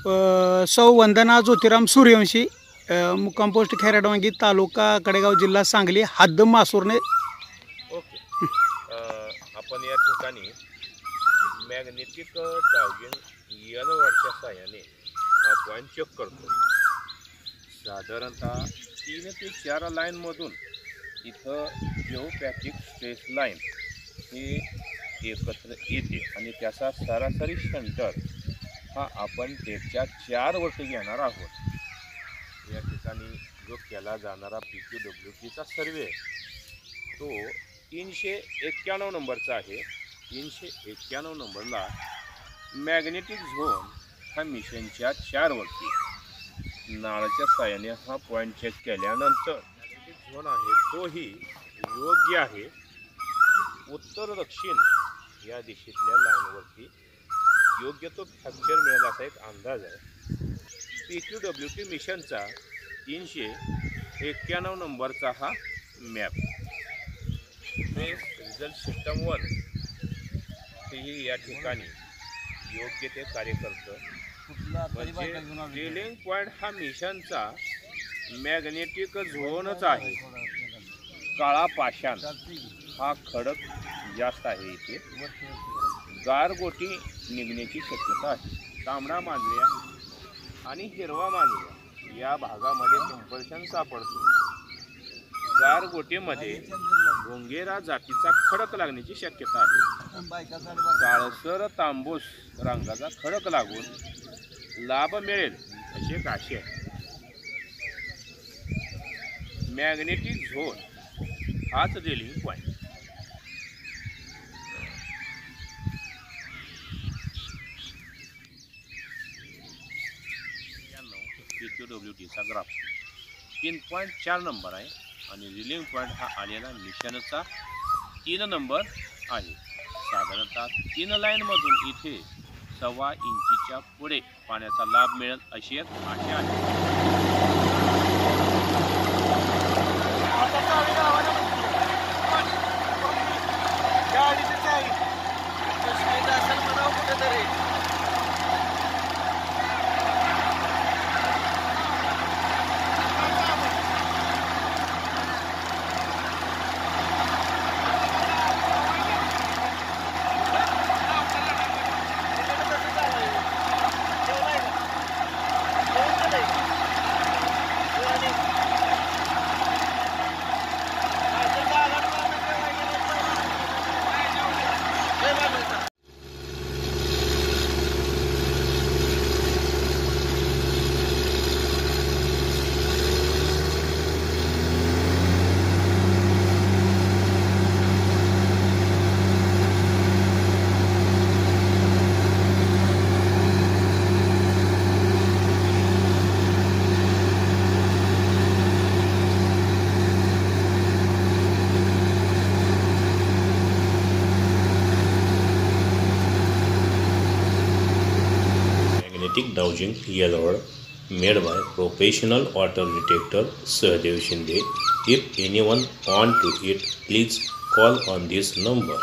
सौ वंदना ज्योतिराम सूर्यवंशी, मुक्काम पोस्ट खैराडवांगी, तालुका कडेगाव, जिल्हा सांगली, हद्द मासूरने. ओके. आपण या ठिकाणी मॅग्नेटिक डाउजिंग यलवडच्या साहाय्याने हा पॉईंट चेक करतो. साधारणतः 3 ते 4 लाईनमधून इथं जिओपॅथिक स्ट्रेस लाईन हे एकत्र येते आणि त्याचा सरासरी सेंटर हा आपण त्याच्या 4 वरती घेणार आहोत. या ठिकाणी जो केला जाणारा PQWTचा सर्वे तो 391 नंबरचा आहे. 391 नंबरला मॅग्नेटिक झोन हा मिशनच्या 4 वरती नाळाच्या साहाय्याने हा पॉईंट चेक केल्यानंतर मॅग्नेटिक झोन आहे तोही योग्य आहे. उत्तर दक्षिण या दिशेतल्या लाईनवरती योग्य तो फ्रॅक्चर मिळेल असा एक अंदाज आहे. PQWT मिशनचा 391 नंबरचा हा मॅप रिझल्ट सिस्टम 1 हेही या ठिकाणी योग्य ते कार्य करतं. म्हणजे ड्रिलिंग पॉईंट हा मिशनचा मॅग्नेटिक झोनच आहे. काळा पाषाण हा खडक जास्त आहे. इथे गारगोटी निघण्याची शक्यता आहे. तांबडा मांजऱ्या आणि हिरवा मांजऱ्या या भागामध्ये कंपल्शन सापडतो. गारगोटीमध्ये भोंगेरा जातीचा खडक लागण्याची शक्यता आहे. काळसर तांबूस रंगाचा खडक लागून लाभ मिळेल अशी एक आशा आहे. मॅग्नेटिक झोन हाच ड्रिलिंग पॉईंट. PQWTचा ग्राफ 3.4 नंबर आहे आणि ड्रिलिंग पॉईंट हा आलेला मिशनचा 3 नंबर आहे. साधारणतः 3 लाईनमधून इथे 1.25 इंचीच्या पुढे पाण्याचा लाभ मिळेल अशी एक आशा आहे. Magnetic dowsing yellowed made by professional water detector Sahadev Shinde. If anyone want to it, please call on this number.